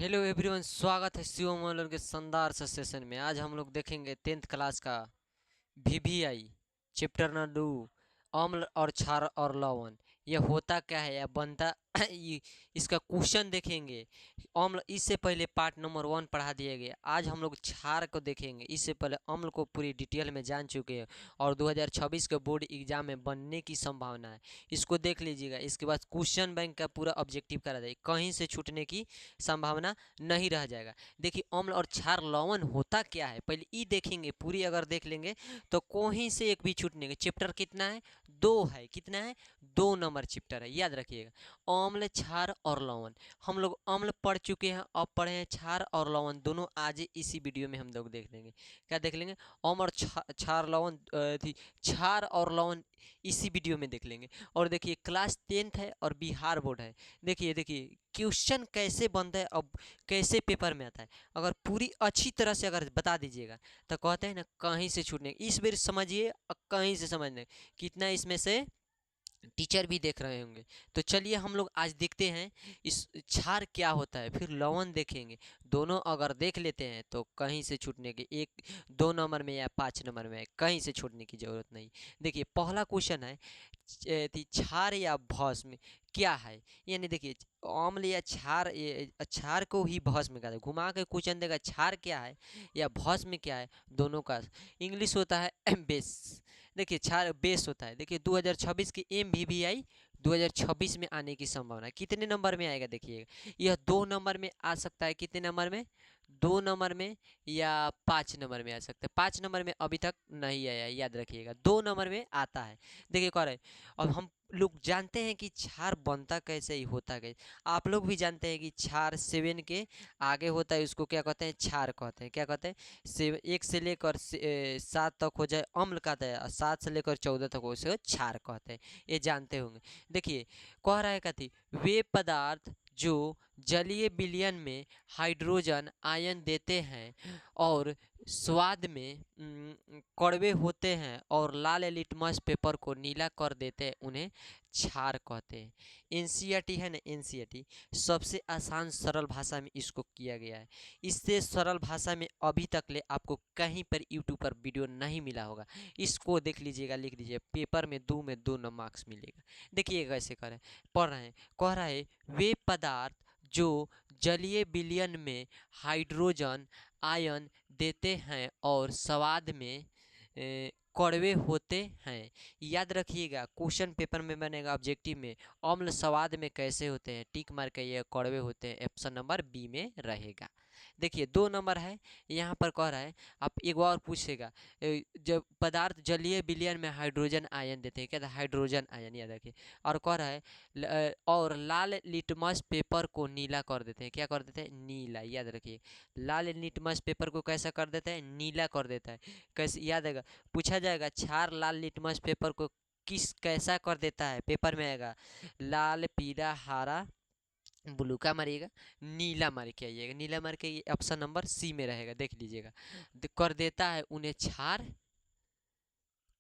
Hello everyone, स्वागत है Shivam online के शानदार से सेशन में। आज हम लोग देखेंगे 10th क्लास का वीवीआई चैप्टर नंबर 2, अम्ल और क्षार और लवण। ये होता क्या है या बनता इसका क्वेश्चन देखेंगे। अम्ल इससे पहले पार्ट नंबर 1 पढ़ा दिए गए। आज हम लोग क्षार को देखेंगे। इससे पहले अम्ल को पूरी डिटेल में जान चुके हैं और 2026 के बोर्ड एग्जाम में बनने की संभावना है। इसको देख लीजिएगा। इसके बाद क्वेश्चन बैंक का पूरा ऑब्जेक्टिव करा जाए, कहीं से छूटने की संभावना नहीं रह जाएगा। देखिए, अम्ल और क्षार लवण होता क्या है पहले ये देखेंगे। पूरी अगर देख लेंगे तो कहीं से एक भी छूटने का। चैप्टर कितना है? 2 है। कितना है? 2 नंबर चैप्टर है, याद रखिएगा। अम्ल, क्षार और लवण। हम लोग अम्ल पढ़ चुके हैं, अब पढ़े हैं क्षार और लवण। दोनों आज इसी वीडियो में हम लोग देख लेंगे। क्या देख लेंगे? अम्ल और क्षार लवण क्षार और लवण इसी वीडियो में देख लेंगे। और देखिए, क्लास 10th है और बिहार बोर्ड है। देखिए देखिए क्वेश्चन कैसे बनता है, अब कैसे पेपर में आता है। अगर पूरी अच्छी तरह से अगर बता दीजिएगा तो कहते हैं ना, कहीं से छूटने। इस बार समझिए और कहीं से समझने कितना इसमें से टीचर भी देख रहे होंगे। तो चलिए हम लोग आज देखते हैं इस क्षार क्या होता है, फिर लवण देखेंगे। दोनों अगर देख लेते हैं तो कहीं से छूटने की, एक 2 नंबर में या 5 नंबर में कहीं से छूटने की जरूरत नहीं। देखिए, पहला क्वेश्चन है क्षार या भस्म क्या है। यानी देखिए, अम्ल या क्षार, क्षार को ही भस्म कहते हैं। घुमा के क्वेश्चन देगा क्षार क्या है या भस्म क्या है। दोनों का इंग्लिश होता है बेस। देखिए, क्षार बेस होता है। देखिए, 2026 की MVVI 2026 में आने की संभावना है। कितने नंबर में आएगा देखिएगा। यह 2 नंबर में आ सकता है। कितने नंबर में? 2 नंबर में या 5 नंबर में आ सकता है। 5 नंबर में अभी तक नहीं आया, याद रखिएगा। 2 नंबर में आता है। देखिए कह रहे हैं, अब हम लोग जानते हैं कि क्षार बनता कैसे, ही होता कैसे। आप लोग भी जानते हैं कि क्षार 7 के आगे होता है, उसको क्या कहते हैं? क्षार कहते हैं। क्या कहते हैं? 1 से लेकर 7 तक हो जाए अम्ल कहते हैं, 7 से लेकर 14 तक हो उसे क्षार कहते हैं। ये जानते होंगे। देखिए, कह रहा है कथी, वे पदार्थ जो जलीय विलयन में हाइड्रोजन आयन देते हैं और स्वाद में कड़वे होते हैं और लाल लिटमस पेपर को नीला कर देते हैं, उन्हें क्षार कहते हैं। एनसीईआरटी है ना, एनसीईआरटी सबसे आसान सरल भाषा में इसको किया गया है। इससे सरल भाषा में अभी तक ले आपको कहीं पर यूट्यूब पर वीडियो नहीं मिला होगा। इसको देख लीजिएगा, लिख लीजिए, पेपर में 2 मार्क्स मिलेगा। देखिए कैसे करें, पढ़ रहे हैं। कह रहा है, वे पदार्थ जो जलीय विलयन में हाइड्रोजन आयन देते हैं और स्वाद में कड़वे होते हैं। याद रखिएगा, क्वेश्चन पेपर में बनेगा ऑब्जेक्टिव में, अम्ल स्वाद में कैसे होते हैं, टिक मार के ये कड़वे होते हैं, ऑप्शन नंबर बी में रहेगा। देखिए, 2 नंबर है। यहाँ पर कह रहा है, आप एक बार पूछेगा, जब पदार्थ जलीय विलयन में हाइड्रोजन आयन देते हैं, क्या था? हाइड्रोजन आयन, याद रखिए। और कह रहा है और लाल लिटमस पेपर को नीला कर देते हैं। क्या कर देते हैं? नीला, याद रखिए। लाल लिटमस पेपर को कैसा कर देता है? नीला कर देता है। कैसे याद आएगा? पूछा जाएगा क्षार लाल लिटमस पेपर को किस कैसा कर देता है, पेपर में आएगा लाल, पीला, हरा, ब्लू का मारिएगा, नीला मार के आइएगा। नीला मार के ये ऑप्शन नंबर सी में रहेगा, देख लीजिएगा। कर देता है, उन्हें क्षार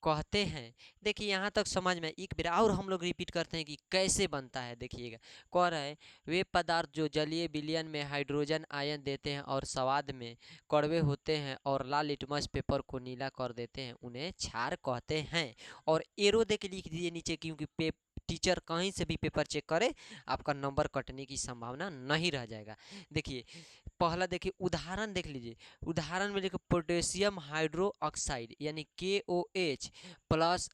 कहते हैं। देखिए, यहाँ तक समझ में। एक बार और हम लोग रिपीट करते हैं कि कैसे बनता है। देखिएगा, कह रहा है, वे पदार्थ जो जलीय विलयन में हाइड्रोजन आयन देते हैं और स्वाद में कड़वे होते हैं और लाल लिटमस पेपर को नीला कर देते हैं, उन्हें क्षार कहते हैं। और एरो दे के लिख दीजिए नीचे, क्योंकि टीचर कहीं से भी पेपर चेक करे, आपका नंबर कटने की संभावना नहीं रह जाएगा। देखिए, पहला देखिए उदाहरण देख लीजिए। उदाहरण में देखो, पोटेशियम हाइड्रो ऑक्साइड यानी KOH प्लस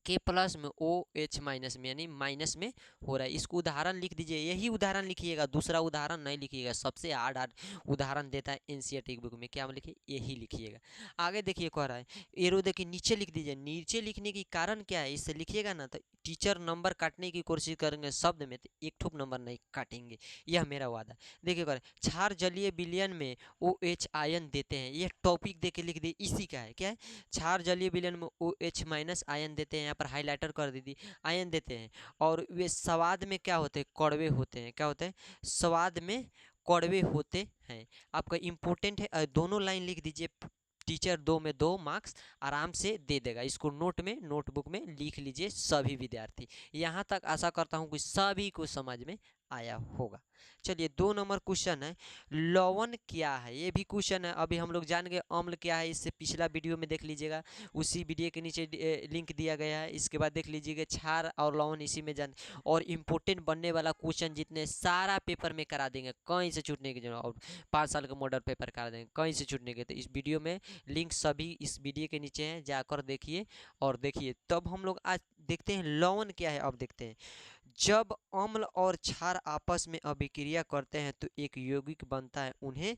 के प्लस में OH माइनस में, यानी माइनस में हो रहा है। इसको उदाहरण लिख दीजिए। यही उदाहरण लिखिएगा, दूसरा उदाहरण नहीं लिखिएगा। सबसे हार्ड हार्ड उदाहरण देता है एनसीईआरटी बुक में। क्या लिखिए? यही लिखिएगा। आगे देखिए, कह रहा है, एरो देखिए नीचे लिख दीजिए। नीचे लिखने की कारण क्या है, इससे लिखिएगा ना तो टीचर नंबर काटने की कोशिश करेंगे शब्द में, तो एक ठोप नंबर नहीं काटेंगे, यह मेरा वादा। देखिए, कह रहा है, क्षार जलीय विलयन में OH आयन देते हैं। यह टॉपिक दे के लिख दिए, इसी का है। क्या है? क्षार जलीय विलयन में OH माइनस आयन देते हैं। यहाँ पर हाईलाइटर कर दीजिए, आयन देते हैं। और वे स्वाद में क्या होते हैं? कड़वे होते हैं। क्या होते हैं? स्वाद में कड़वे होते हैं। आपका इंपॉर्टेंट है, दोनों लाइन लिख दीजिए। टीचर 2 मार्क्स आराम से दे देगा। इसको नोट में, नोटबुक में लिख लीजिए सभी विद्यार्थी। यहाँ तक आशा करता हूँ कि सभी को समझ में आया होगा। चलिए 2 नंबर क्वेश्चन है, लवण क्या है, ये भी क्वेश्चन है। अभी हम लोग जान गए अम्ल क्या है, इससे पिछला वीडियो में देख लीजिएगा, उसी वीडियो के नीचे लिंक दिया गया है। इसके बाद देख लीजिएगा क्षार और लवण, इसी में जान। और इम्पोर्टेंट बनने वाला क्वेश्चन जितने सारा पेपर में करा देंगे, कहीं से छूटने की जरूरत, और 5 साल का मॉडल पेपर करा देंगे कहीं से छूटने के। तो इस वीडियो में लिंक सभी इस वीडियो के नीचे है, जाकर देखिए और देखिए। तब हम लोग आज देखते हैं लवण क्या है। अब देखते हैं, जब अम्ल और क्षार आपस में अभिक्रिया करते हैं तो एक यौगिक बनता है, उन्हें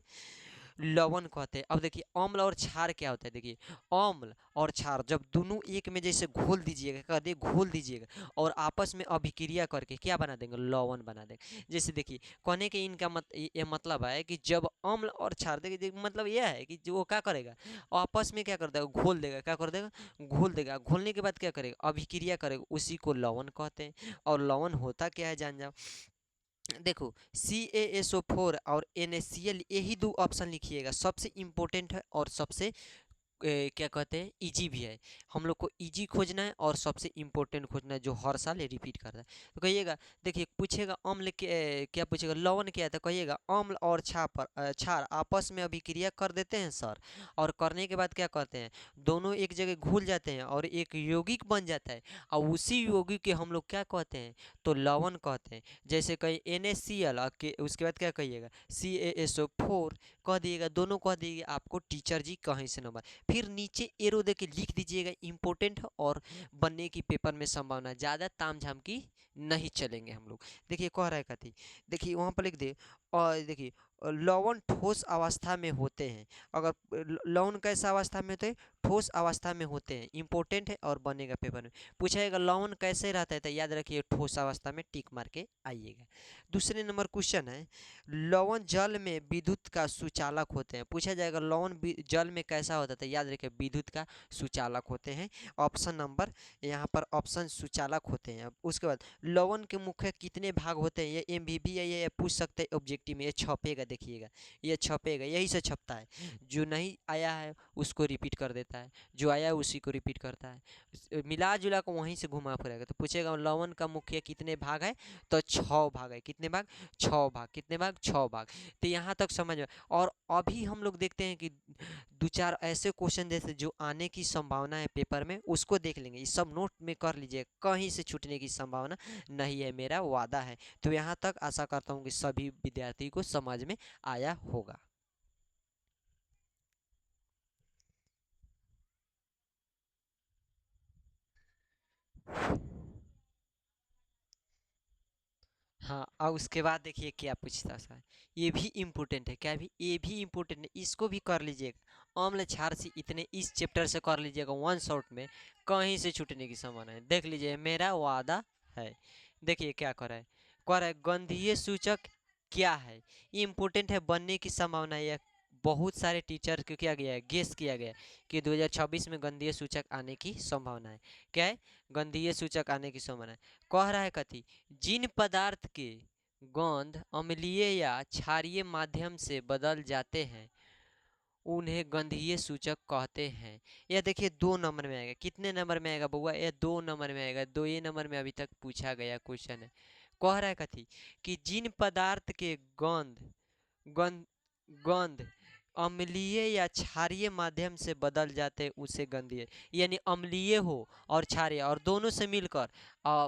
लवण कहते हैं। अब देखिए अम्ल और क्षार क्या होता है, देखिए अम्ल और क्षार जब दोनों एक में जैसे घोल दीजिएगा, कर दिए घोल दीजिएगा, और आपस में अभिक्रिया करके क्या बना देंगे, लवण बना देंगे। जैसे देखिए कहने के इनका ये मतलब है कि जब अम्ल और क्षार, देखिए मतलब यह है कि जो वो क्या करेगा, आपस में क्या कर देगा, घोल देगा। क्या कर देगा, घोल देगा। घोलने के बाद क्या करेगा, अभिक्रिया करेगा, उसी को लवण कहते हैं। और लवण होता क्या है जान जाओ। देखो CaSO4 और NaCl, यही दो ऑप्शन लिखिएगा, सबसे इंपॉर्टेंट है और सबसे क्या कहते हैं इजी भी है। हम लोग को इजी खोजना है और सबसे इम्पोर्टेंट खोजना है, जो हर साल रिपीट करता है। तो कहिएगा, देखिए पूछेगा अम्ल के क्या पूछेगा, लवण क्या है, तो कहिएगा अम्ल और क्षार आपस में अभिक्रिया कर देते हैं सर, और करने के बाद क्या करते हैं, दोनों एक जगह घुल जाते हैं और एक यौगिक बन जाता है, और उसी यौगिक के हम लोग क्या कहते हैं, तो लवण कहते हैं। जैसे कहीं NaCl के उसके बाद क्या कहिएगा, CaSO4 कह दिएगा, दोनों कह दिएगा, आपको टीचर जी कहीं से नंबर। फिर नीचे एरो दे के लिख दीजिएगा इम्पोर्टेंट है और बनने की पेपर में संभावना, ज़्यादा ताम झाम की नहीं चलेंगे हम लोग। देखिए कह रहा है कथी, देखिए वहाँ पर लिख दे, और देखिए लवण ठोस अवस्था में होते हैं। अगर लवण कैसा अवस्था में होते हैं, ठोस अवस्था में होते हैं, इंपॉर्टेंट है और बनेगा पेपर में। पूछेगा लवण कैसे रहता है, तो याद रखिए ठोस अवस्था में टिक मार के आइएगा। दूसरे नंबर क्वेश्चन है, लवण जल में विद्युत का सुचालक होते हैं। पूछा जाएगा लवण जल में कैसा होता है, याद रखिए विद्युत का सुचालक होते हैं। ऑप्शन नंबर यहाँ पर ऑप्शन सुचालक होते हैं। उसके बाद लवण के मुख्य कितने भाग होते हैं, ये MVB है, ये पूछ सकते हैं ऑब्जेक्टिव में, ये छपेगा, देखिएगा ये छपेगा, यही से छपता है। जो नहीं आया है उसको रिपीट कर देता है, जो आया है उसी को रिपीट करता है, मिला जुला को वहीं से घुमा फिरेगा। तो पूछेगा लवण का मुख्य कितने भाग है, तो 6 भाग है। कितने भाग, 6 भाग। कितने भाग, 6 भाग। तो यहाँ तक समझ में। और अभी हम लोग देखते हैं कि 2-4 ऐसे क्वेश्चन जैसे जो आने की संभावना है पेपर में, उसको देख लेंगे। ये सब नोट में कर लीजिए, कहीं से छूटने की संभावना नहीं है, मेरा वादा है। तो यहाँ तक आशा करता हूँ कि सभी विद्यार्थी को समझ में आया होगा। हाँ, और उसके बाद देखिए क्या पूछता सा है, ये भी इम्पोर्टेंट है। क्या भी, ये भी इम्पोर्टेंट है, इसको भी कर लीजिएगा। अम्ल क्षार से इतने इस चैप्टर से कर लीजिएगा वन शॉट में, कहीं से छूटने की संभावना है, देख लीजिए मेरा वादा है। देखिए क्या कर रहा है, कह रहा है गंधीय सूचक क्या है, ये इम्पोर्टेंट है, बनने की संभावना है। बहुत सारे टीचर को क्या गया है, गेस किया गया है कि 2026 में गंधीय सूचक आने की संभावना है। क्या है, गंधीय सूचक आने की संभावना है। कह रहा है कथी, जिन पदार्थ के गंध अम्लीय या क्षारीय माध्यम से बदल जाते हैं उन्हें गंधीय सूचक कहते हैं। यह देखिए 2 नंबर में आएगा। कितने नंबर में आएगा बउआ, यह 2 नंबर में आएगा। 2 नंबर में अभी तक पूछा गया क्वेश्चन है। कह रहा है कथी, कि जिन पदार्थ के गंध गंध गंध अम्लीय या क्षारीय माध्यम से बदल जाते हैं उसे गंधीय, यानी अम्लीय हो और क्षारीय और दोनों से मिलकर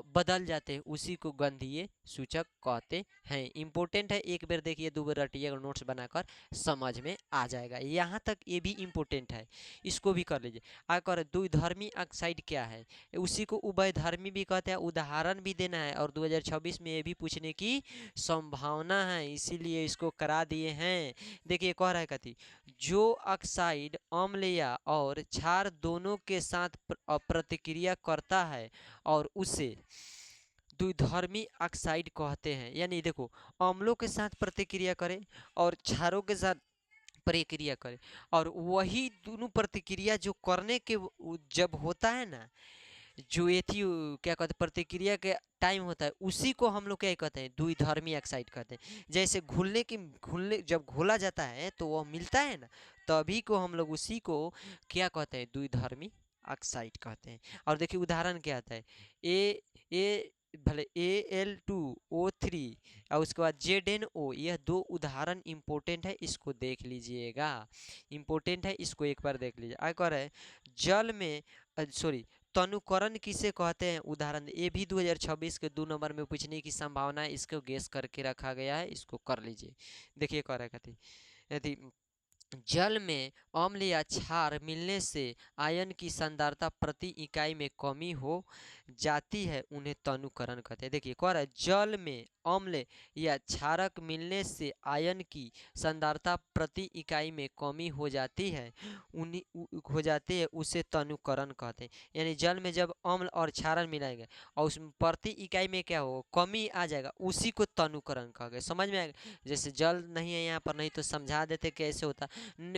बदल जाते हैं, उसी को गंधीय सूचक कहते हैं। इंपॉर्टेंट है, एक बार देखिए, 2 बार रटिए, नोट्स बनाकर समझ में आ जाएगा। यहाँ तक ये भी इम्पोर्टेंट है, इसको भी कर लीजिए। आकर द्विधर्मी ऑक्साइड क्या है, उसी को उभयधर्मी भी कहते हैं। उदाहरण भी देना है, और 2026 में ये भी पूछने की संभावना है, इसीलिए इसको करा दिए हैं। देखिए कह रहा है कथी, जो ऑक्साइड अम्लीय और क्षार दोनों के साथ प्रतिक्रिया करता है और उसे द्विधर्मी ऑक्साइड कहते हैं। यानी देखो, अम्लों के साथ प्रतिक्रिया करे और क्षारों के साथ प्रक्रिया करे, और वही दोनों प्रतिक्रिया जो करने के जब होता है ना, जो ये थी क्या कहते हैं, प्रतिक्रिया के टाइम होता है, उसी को हम लोग क्या कहते हैं, द्विधर्मी ऑक्साइड कहते हैं। जैसे घुलने जब घोला जाता है तो वह मिलता है ना, तभी को हम लोग उसी को क्या कहते हैं, द्विधर्मी ऑक्साइड कहते हैं। और देखिए उदाहरण क्या आता है, ए भले Al2O3 और उसके बाद ZnO, यह दो उदाहरण इंपॉर्टेंट है, इसको देख लीजिएगा, इंपॉर्टेंट है, इसको एक बार देख लीजिए। आगे कह रहा है जल में सॉरी तनुकरण किसे कहते हैं, उदाहरण ये भी 2026 के 2 नंबर में पूछने की संभावना है, इसको गेस करके रखा गया है, इसको कर लीजिए। देखिए कह रहा है यदि जल में अम्ल या क्षार मिलने से आयन की सांद्रता प्रति इकाई में कमी हो जाती है, उन्हें तनुकरण कहते हैं। देखिए कह रहा है जल में अम्ल या क्षारक मिलने से आयन की सांद्रता प्रति इकाई में कमी हो जाती है, उसे तनुकरण कहते हैं। यानी जल में जब अम्ल और क्षारक मिलाएंगे और उसमें प्रति इकाई में क्या हो कमी आ जाएगा, उसी को तनुकरण कहेंगे। समझ में आएगा? जैसे जल नहीं है यहाँ पर, नहीं तो समझा देते कैसे होता,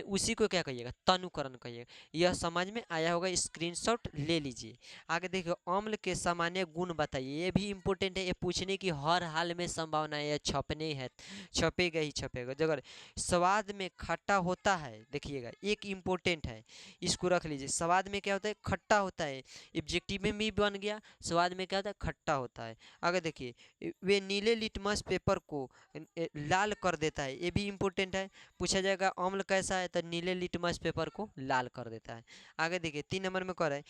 उसी को क्या कहिएगा, तनुकरण कहिएगा। यह समझ में आया होगा, स्क्रीनशॉट ले लीजिए। आगे देखिए अम्ल के सामान्य गुण बताइए, ये भी इंपॉर्टेंट है, ये पूछने की हर हाल में संभावना है, छपने है, छपेगा ही छपेगा। अगर स्वाद में खट्टा होता है, देखिएगा एक इंपॉर्टेंट है, इसको रख लीजिए। स्वाद में क्या होता है, खट्टा होता है, ऑब्जेक्टिव में भी बन गया, स्वाद में क्या होता है, खट्टा होता है। आगे देखिए वे नीले लिटमस पेपर को लाल कर देता है, ये भी इंपॉर्टेंट है, पूछा जाएगा अम्ल कैसा है, तो नीले लिटमस पेपर को लाल कर देता है। आगे देखिए 3 नंबर में कह रहा है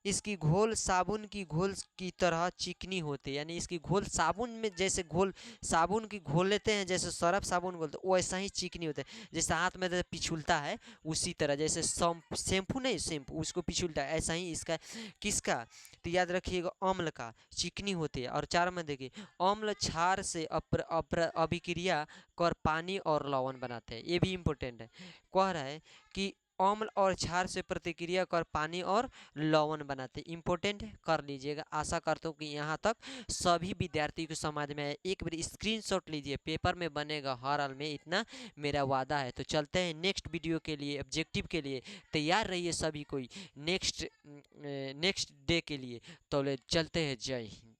इसकी घोल साबुन की घोल की तरह चिकनी होती है, यानी इसकी घोल साबुन में जैसे घोल साबुन की घोल लेते हैं, जैसे सरफ साबुन घोलते हैं वैसा ही चिकनी होता है, जैसे हाथ में पिछुलता है उसी तरह, जैसे शैम्पू नहीं शैम्पू उसको पिछुलता है, ऐसा ही इसका किसका, तो याद रखिएगा अम्ल का चिकनी होती है। और 4 में देखिए अम्ल क्षार से अभिक्रिया कर पानी और लवण बनाते हैं, ये भी इंपॉर्टेंट है। कह रहा है कि अम्ल और क्षार से प्रतिक्रिया कर पानी और लवण बनाते, इंपॉर्टेंट है, कर लीजिएगा। आशा करता हूँ कि यहाँ तक सभी विद्यार्थी को समझ में आए। एक बार स्क्रीनशॉट लीजिए, पेपर में बनेगा हर हाल में, इतना मेरा वादा है। तो चलते हैं नेक्स्ट वीडियो के लिए, ऑब्जेक्टिव के लिए तैयार रहिए सभी कोई नेक्स्ट डे के लिए। तो चलते हैं, जय हिंद।